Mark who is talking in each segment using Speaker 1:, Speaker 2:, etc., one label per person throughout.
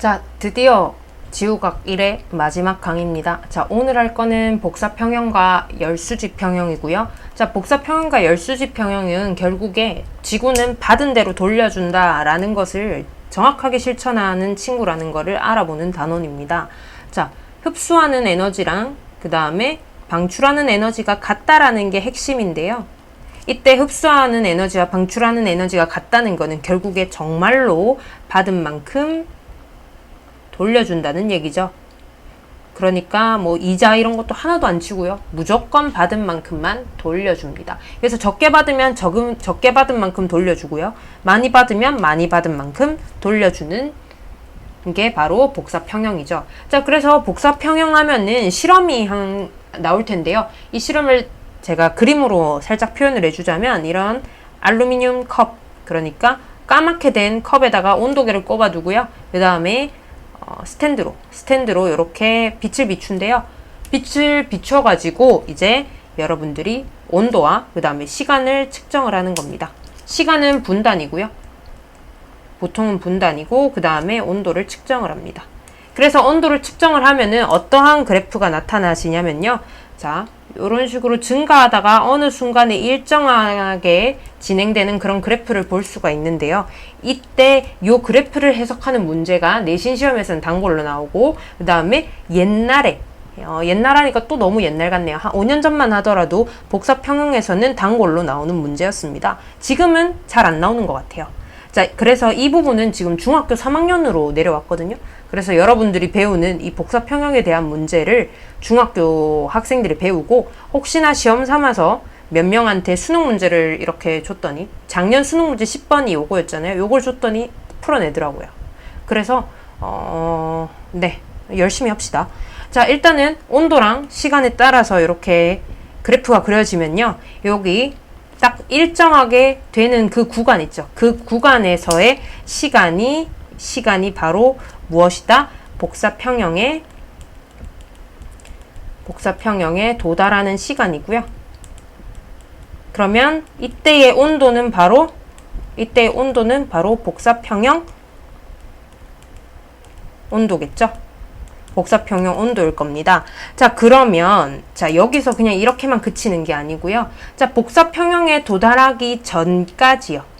Speaker 1: 자, 드디어 지우각 1의 마지막 강의입니다. 자, 오늘 할 거는 복사평형과 열수직평형이고요. 자, 복사평형과 열수직평형은 결국에 지구는 받은 대로 돌려준다 라는 것을 정확하게 실천하는 친구라는 것을 알아보는 단원입니다. 자, 흡수하는 에너지랑 그 다음에 방출하는 에너지가 같다라는 게 핵심인데요. 이때 흡수하는 에너지와 방출하는 에너지가 같다는 것은 결국에 정말로 받은 만큼 돌려준다는 얘기죠. 그러니까 뭐 이자 이런 것도 하나도 안 치고요. 무조건 받은 만큼만 돌려줍니다. 그래서 적게 받으면 적게 받은 만큼 돌려주고요. 많이 받으면 많이 받은 만큼 돌려주는 게 바로 복사평형이죠. 자, 그래서 복사평형 하면은 실험이 나올 텐데요. 이 실험을 제가 그림으로 살짝 표현을 해주자면 이런 알루미늄 컵, 그러니까 까맣게 된 컵에다가 온도계를 꼽아두고요. 그 다음에 스탠드로 이렇게 빛을 비춘데요. 빛을 비춰가지고 이제 여러분들이 온도와 그 다음에 시간을 측정을 하는 겁니다. 시간은 분단이고요. 보통은 분단이고 그 다음에 온도를 측정을 합니다. 그래서 온도를 측정을 하면은 어떠한 그래프가 나타나시냐면요. 자, 이런 식으로 증가하다가 어느 순간에 일정하게 진행되는 그런 그래프를 볼 수가 있는데요. 이때 이 그래프를 해석하는 문제가 내신 시험에서는 단골로 나오고 그 다음에 옛날에 옛날 하니까 또 너무 옛날 같네요. 한 5년 전만 하더라도 복사평형에서는 단골로 나오는 문제였습니다. 지금은 잘 안 나오는 것 같아요. 자, 그래서 이 부분은 지금 중학교 3학년으로 내려왔거든요. 그래서 여러분들이 배우는 이 복사평형에 대한 문제를 중학교 학생들이 배우고 혹시나 시험 삼아서 몇 명한테 수능 문제를 이렇게 줬더니 작년 수능 문제 10번이 요거였잖아요. 요걸 줬더니 풀어내더라고요. 그래서 네, 열심히 합시다. 자, 일단은 온도랑 시간에 따라서 이렇게 그래프가 그려지면요. 여기 딱 일정하게 되는 그 구간 있죠. 그 구간에서의 시간이 바로 무엇이다? 복사평형에 도달하는 시간이고요. 그러면 이때의 온도는 바로 복사평형 온도겠죠? 복사평형 온도일 겁니다. 자, 그러면 자, 여기서 그냥 이렇게만 그치는 게 아니고요. 자, 복사평형에 도달하기 전까지요.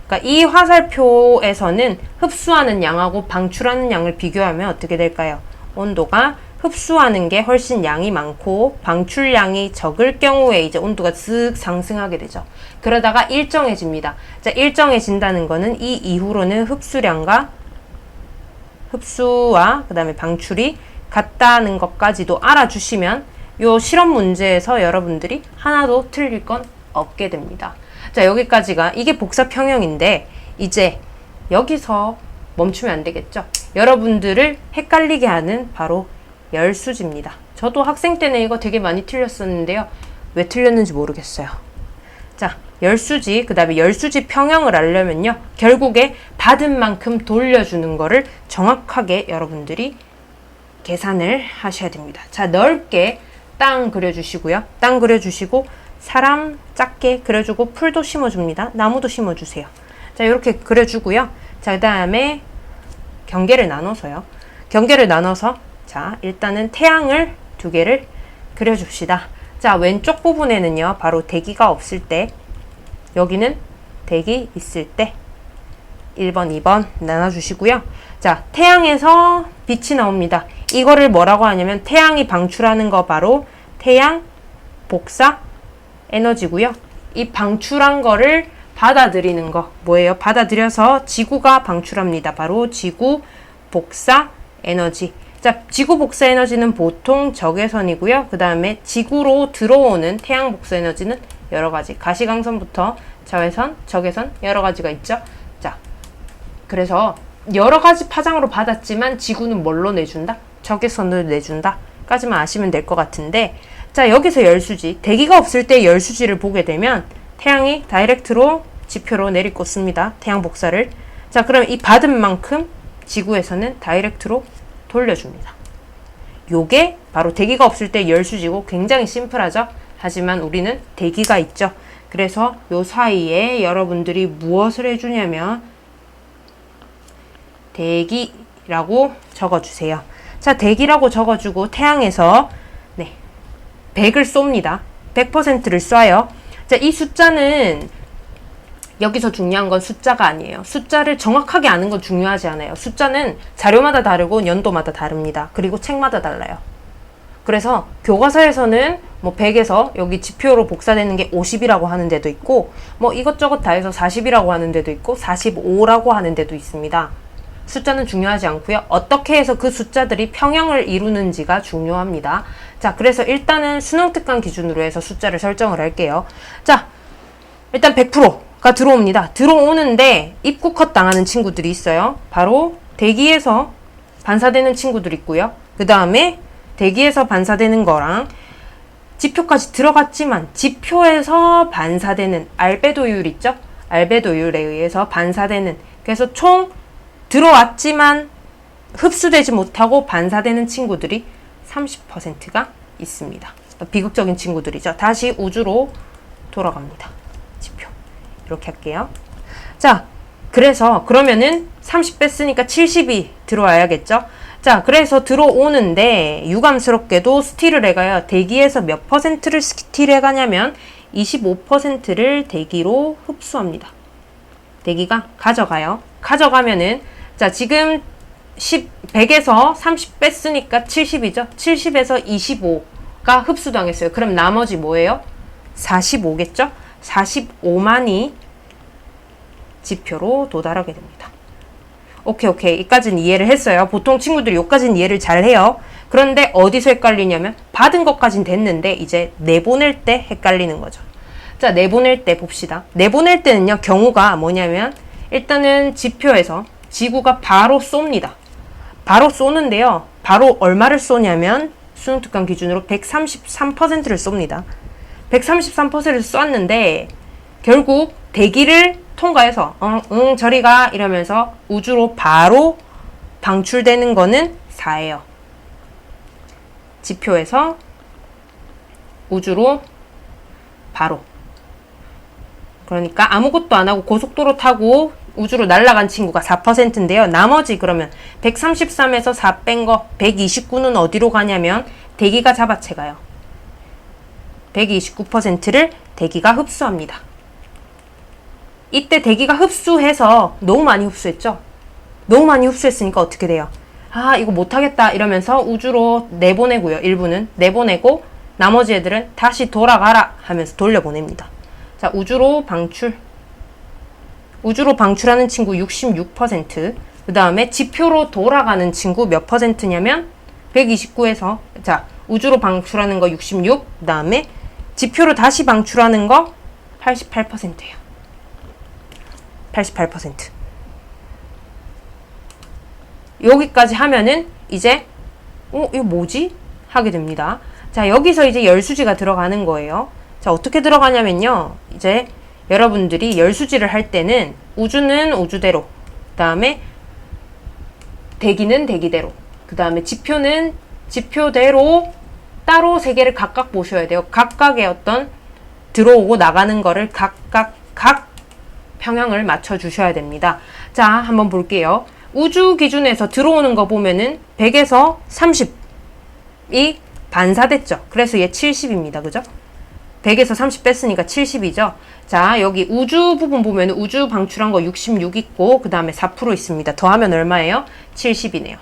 Speaker 1: 그러니까 이 화살표에서는 흡수하는 양하고 방출하는 양을 비교하면 어떻게 될까요? 온도가 흡수하는 게 훨씬 양이 많고 방출량이 적을 경우에 이제 온도가 쓱 상승하게 되죠. 그러다가 일정해집니다. 자, 일정해진다는 거는 이 이후로는 흡수와 그 다음에 방출이 같다는 것까지도 알아주시면 요 실험 문제에서 여러분들이 하나도 틀릴 건 없게 됩니다. 자, 여기까지가 이게 복사평형인데 이제 여기서 멈추면 안 되겠죠. 여러분들을 헷갈리게 하는 바로 열수지입니다. 저도 학생 때는 이거 되게 많이 틀렸었는데요. 왜 틀렸는지 모르겠어요. 자, 열수지, 그 다음에 열수지 평형을 알려면요. 결국에 받은 만큼 돌려주는 거를 정확하게 여러분들이 계산을 하셔야 됩니다. 자, 넓게 땅 그려주시고요. 땅 그려주시고 사람 작게 그려주고 풀도 심어줍니다. 나무도 심어주세요. 자, 이렇게 그려주고요. 자, 그 다음에 경계를 나눠서요. 자, 일단은 태양을 2개를 그려줍시다. 자, 왼쪽 부분에는요. 바로 대기가 없을 때, 여기는 대기 있을 때 1번, 2번 나눠주시고요. 자, 태양에서 빛이 나옵니다. 이거를 뭐라고 하냐면 태양이 방출하는 거 바로 태양 복사 에너지고요. 이 방출한 거를 받아들이는 거 뭐예요? 받아들여서 지구가 방출합니다. 바로 지구 복사 에너지. 자, 지구 복사 에너지는 보통 적외선이고요. 그 다음에 지구로 들어오는 태양 복사 에너지는 여러 가지 가시광선부터 자외선, 적외선 여러 가지가 있죠. 자, 그래서 여러 가지 파장으로 받았지만 지구는 뭘로 내준다? 적외선을 내준다. 까지만 아시면 될 것 같은데 자, 여기서 열수지, 대기가 없을 때 열수지를 보게 되면 태양이 다이렉트로 지표로 내리꽂습니다. 태양 복사를. 자, 그럼 이 받은 만큼 지구에서는 다이렉트로 돌려줍니다. 요게 바로 대기가 없을 때 열수지고 굉장히 심플하죠? 하지만 우리는 대기가 있죠. 그래서 요 사이에 여러분들이 무엇을 해주냐면 대기 대기라고 적어주세요. 자, 대기라고 적어주고 태양에서 100을 쏩니다. 100%를 쏴요. 자, 이 숫자는 여기서 중요한 건 숫자가 아니에요. 숫자를 정확하게 아는 건 중요하지 않아요. 숫자는 자료마다 다르고 연도마다 다릅니다. 그리고 책마다 달라요. 그래서 교과서에서는 뭐 100에서 여기 지표로 복사되는 게 50이라고 하는 데도 있고 뭐 이것저것 다 해서 40이라고 하는 데도 있고 45라고 하는 데도 있습니다. 숫자는 중요하지 않고요. 어떻게 해서 그 숫자들이 평형을 이루는지가 중요합니다. 자, 그래서 일단은 수능 특강 기준으로 해서 숫자를 설정을 할게요. 자, 일단 100%가 들어옵니다. 들어오는데 입구 컷 당하는 친구들이 있어요. 바로 대기에서 반사되는 친구들이 있고요. 그 다음에 대기에서 반사되는 거랑 지표까지 들어갔지만 지표에서 반사되는 알베도율 있죠? 알베도율에 의해서 반사되는, 그래서 총 들어왔지만 흡수되지 못하고 반사되는 친구들이 30%가 있습니다. 비극적인 친구들이죠. 다시 우주로 돌아갑니다. 지표 이렇게 할게요. 자, 그래서 그러면은 30 뺐으니까 70이 들어와야겠죠? 자, 그래서 들어오는데 유감스럽게도 스틸을 해가요. 대기에서 몇 퍼센트를 스틸해 가냐면 25%를 대기로 흡수합니다. 대기가 가져가요. 가져가면은 자, 지금 100에서 30 뺐으니까 70이죠. 70에서 25가 흡수당했어요. 그럼 나머지 뭐예요? 45겠죠? 45만이 지표로 도달하게 됩니다. 오케이. 여기까지는 이해를 했어요. 보통 친구들이 여기까지는 이해를 잘 해요. 그런데 어디서 헷갈리냐면 받은 것까진 됐는데 이제 내보낼 때 헷갈리는 거죠. 자, 내보낼 때 봅시다. 내보낼 때는요, 경우가 뭐냐면 일단은 지표에서 지구가 바로 쏩니다. 바로 쏘는데요. 바로 얼마를 쏘냐면 수능 특강 기준으로 133%를 쏩니다. 133%를 쐈는데 결국 대기를 통과해서 응 저리 가 이러면서 우주로 바로 방출되는 거는 4예요. 지표에서 우주로 바로, 그러니까 아무것도 안 하고 고속도로 타고 우주로 날아간 친구가 4%인데요. 나머지 그러면 133에서 4 뺀 거 129는 어디로 가냐면 대기가 잡아채 가요. 129%를 대기가 흡수합니다. 이때 대기가 흡수해서 너무 많이 흡수했죠? 너무 많이 흡수했으니까 어떻게 돼요? 아, 이거 못하겠다 이러면서 우주로 내보내고요. 일부는 내보내고 나머지 애들은 다시 돌아가라 하면서 돌려보냅니다. 자, 우주로 방출하는 친구 66%, 그 다음에 지표로 돌아가는 친구 몇 퍼센트냐면 129에서 자, 우주로 방출하는 거 66, 그 다음에 지표로 다시 방출하는 거 88%예요. 88%. 여기까지 하면은 이제 이거 뭐지? 하게 됩니다. 자, 여기서 이제 열수지가 들어가는 거예요. 자, 어떻게 들어가냐면요. 이제 여러분들이 열수지를 할 때는 우주는 우주대로, 그 다음에 대기는 대기대로, 그 다음에 지표는 지표대로 따로 세 개를 각각 보셔야 돼요. 각각의 어떤 들어오고 나가는 거를 각각 평형을 맞춰 주셔야 됩니다. 자, 한번 볼게요. 우주 기준에서 들어오는 거 보면은 100에서 30이 반사됐죠. 그래서 얘 70입니다. 그죠? 100에서 30 뺐으니까 70이죠. 자, 여기 우주 부분 보면 우주 방출한 거 66 있고 그 다음에 4% 있습니다. 더하면 얼마예요? 70이네요.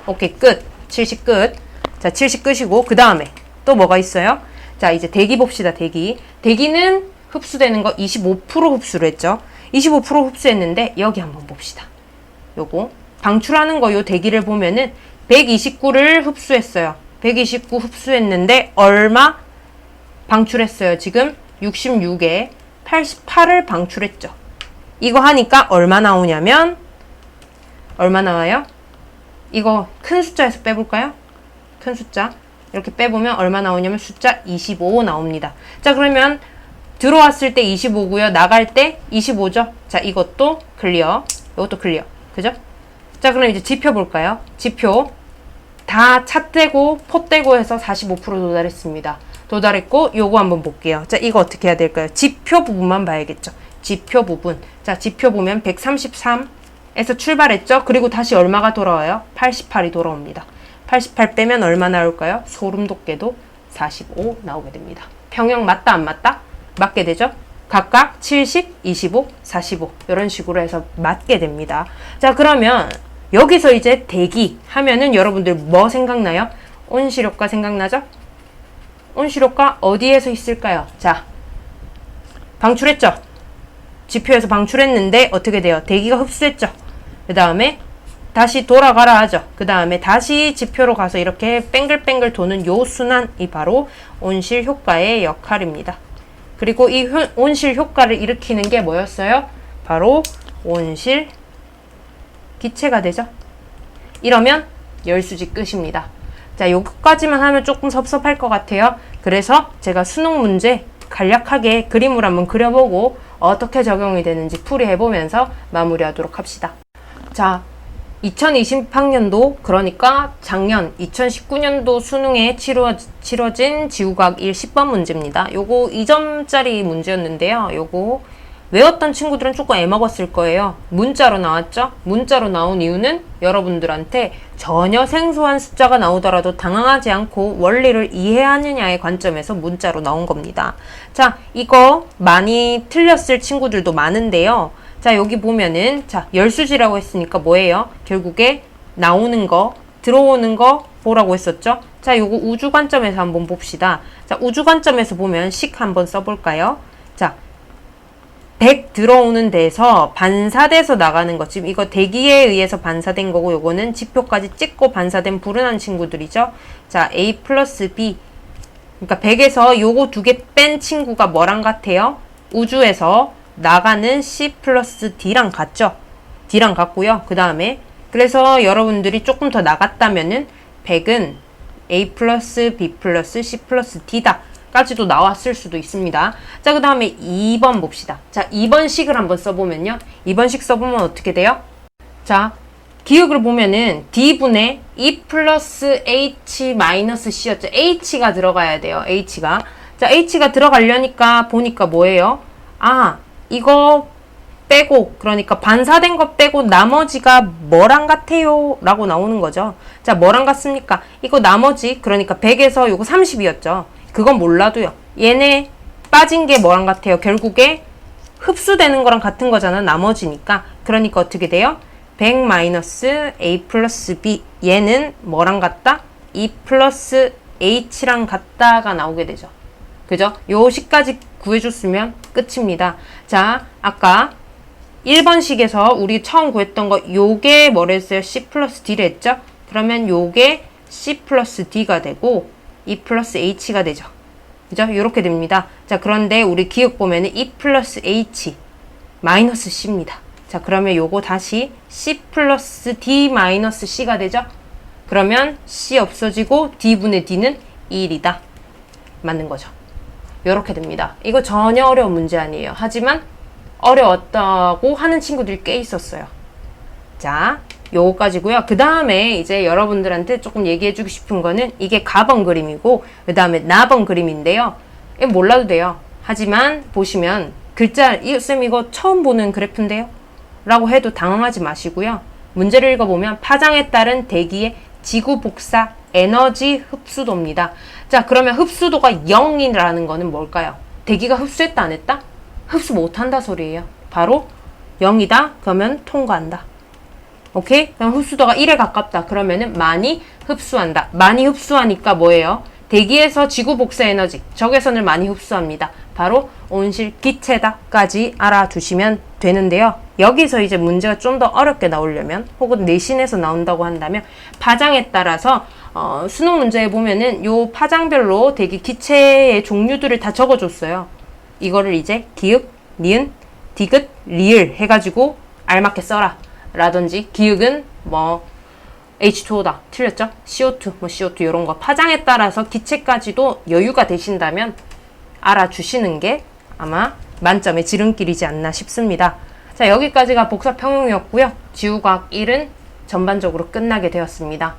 Speaker 1: 오케이, 끝. 70 끝. 자, 70 끝이고 그 다음에 또 뭐가 있어요? 자, 이제 대기 봅시다. 대기는 흡수되는 거 25% 흡수를 했죠. 25% 흡수했는데 여기 한번 봅시다. 요거 방출하는 거 요 대기를 보면은 129를 흡수했어요. 129 흡수했는데 얼마 방출했어요? 지금 66에 88을 방출했죠. 이거 하니까 얼마 나오냐면 얼마 나와요? 이거 큰 숫자에서 빼볼까요? 큰 숫자 이렇게 빼보면 얼마 나오냐면 숫자 25 나옵니다. 자, 그러면 들어왔을 때 25고요. 나갈 때 25죠. 자, 이것도 클리어. 이것도 클리어. 그죠? 자, 그럼 이제 지표 볼까요? 지표 다 찻대고 포대고 해서 45% 도달했습니다. 도달했고 요거 한번 볼게요. 자, 이거 어떻게 해야 될까요? 지표 부분만 봐야겠죠. 지표 부분. 자, 지표 보면 133 에서 출발했죠? 그리고 다시 얼마가 돌아와요? 88이 돌아옵니다. 88 빼면 얼마 나올까요? 소름 돋게도 45 나오게 됩니다. 평형 맞다 안 맞다? 맞게 되죠? 각각 70, 25, 45 이런 식으로 해서 맞게 됩니다. 자, 그러면 여기서 이제 대기 하면은 여러분들 뭐 생각나요? 온실효과 생각나죠? 온실효과 어디에서 있을까요? 자, 방출했죠? 지표에서 방출했는데 어떻게 돼요? 대기가 흡수했죠? 그 다음에 다시 돌아가라 하죠. 그 다음에 다시 지표로 가서 이렇게 뱅글뱅글 도는 요 순환이 바로 온실 효과의 역할입니다. 그리고 이 온실 효과를 일으키는 게 뭐였어요? 바로 온실 기체가 되죠. 이러면 열수지 끝입니다. 자, 여기까지만 하면 조금 섭섭할 것 같아요. 그래서 제가 수능 문제 간략하게 그림을 한번 그려보고 어떻게 적용이 되는지 풀이해보면서 마무리하도록 합시다. 자, 2020학년도 그러니까 작년 2019년도 수능에 치러진 지구과학 1 10번 문제입니다. 요거 2점짜리 문제였는데요. 요거 외웠던 친구들은 조금 애먹었을 거예요. 문자로 나왔죠? 문자로 나온 이유는 여러분들한테 전혀 생소한 숫자가 나오더라도 당황하지 않고 원리를 이해하느냐의 관점에서 문자로 나온 겁니다. 자, 이거 많이 틀렸을 친구들도 많은데요. 자, 여기 보면은, 자, 열수지라고 했으니까 뭐예요? 결국에 나오는 거, 들어오는 거 보라고 했었죠? 자, 요거 우주 관점에서 한번 봅시다. 자, 우주 관점에서 보면 식 한번 써볼까요? 자, 100 들어오는 데서 반사돼서 나가는 거. 지금 이거 대기에 의해서 반사된 거고, 요거는 지표까지 찍고 반사된 불운한 친구들이죠? 자, A 플러스 B. 그러니까 100에서 요거 두 개 뺀 친구가 뭐랑 같아요? 우주에서 나가는 C 플러스 D랑 같죠? D랑 같고요. 그 다음에 그래서 여러분들이 조금 더 나갔다면은 100은 A 플러스 B 플러스 C 플러스 D다 까지도 나왔을 수도 있습니다. 자, 그 다음에 2번 봅시다. 자, 2번 식을 한번 써보면요. 2번 식 써보면 어떻게 돼요? 자, 기억을 보면은 D분의 E 플러스 H 마이너스 C였죠. H가 들어가야 돼요. H가. 자, H가 들어가려니까 보니까 뭐예요? 아, 이거 빼고, 그러니까 반사된 거 빼고 나머지가 뭐랑 같아요? 라고 나오는 거죠. 자, 뭐랑 같습니까? 이거 나머지, 그러니까 100에서 요거 30이었죠. 그건 몰라도요. 얘네 빠진 게 뭐랑 같아요? 결국에 흡수되는 거랑 같은 거잖아. 나머지니까. 그러니까 어떻게 돼요? 100 마이너스 A 플러스 B. 얘는 뭐랑 같다? E 플러스 H랑 같다가 나오게 되죠. 그죠? 요 식까지 구해줬으면 끝입니다. 자, 아까 1번식에서 우리 처음 구했던 거 요게 뭐랬어요? C 플러스 D를 했죠? 그러면 요게 C 플러스 D가 되고 E 플러스 H가 되죠. 그죠? 요렇게 됩니다. 자, 그런데 우리 기억 보면은 E 플러스 H 마이너스 C입니다. 자, 그러면 요거 다시 C 플러스 D 마이너스 C가 되죠? 그러면 C 없어지고 D분의 D는 1이다. 맞는 거죠. 요렇게 됩니다. 이거 전혀 어려운 문제 아니에요. 하지만 어려웠다고 하는 친구들이 꽤 있었어요. 자, 요거까지고요. 그 다음에 이제 여러분들한테 조금 얘기해주고 싶은 거는 이게 가번 그림이고 그 다음에 나번 그림인데요. 이거 몰라도 돼요. 하지만 보시면 글자, 쌤 이거 처음 보는 그래프인데요? 라고 해도 당황하지 마시고요. 문제를 읽어보면 파장에 따른 대기의 지구 복사 에너지 흡수도입니다. 자, 그러면 흡수도가 0이라는 거는 뭘까요? 대기가 흡수했다 안 했다? 흡수 못한다 소리예요. 바로 0이다. 그러면 통과한다. 오케이? 그럼 흡수도가 1에 가깝다. 그러면은 많이 흡수한다. 많이 흡수하니까 뭐예요? 대기에서 지구 복사 에너지, 적외선을 많이 흡수합니다. 바로 온실 기체다까지 알아두시면 되는데요. 여기서 이제 문제가 좀 더 어렵게 나오려면 혹은 내신에서 나온다고 한다면 파장에 따라서 수능 문제에 보면은 요 파장별로 대기 기체의 종류들을 다 적어줬어요. 이거를 이제 기역, 니은, 디귿, 리을 해가지고 알맞게 써라 라든지 기역은 뭐 H2O다 틀렸죠? CO2 뭐 CO2 이런 거 파장에 따라서 기체까지도 여유가 되신다면 알아주시는 게 아마 만점의 지름길이지 않나 싶습니다. 자, 여기까지가 복사 평형이었고요. 지구과학 1은 전반적으로 끝나게 되었습니다.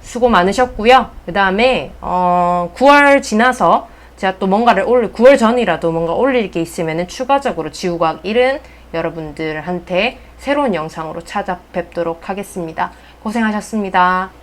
Speaker 1: 수고 많으셨고요. 그 다음에 9월 지나서 제가 또 뭔가를 9월 전이라도 뭔가 올릴 게 있으면은 추가적으로 지구과학 1은 여러분들한테 새로운 영상으로 찾아뵙도록 하겠습니다. 고생하셨습니다.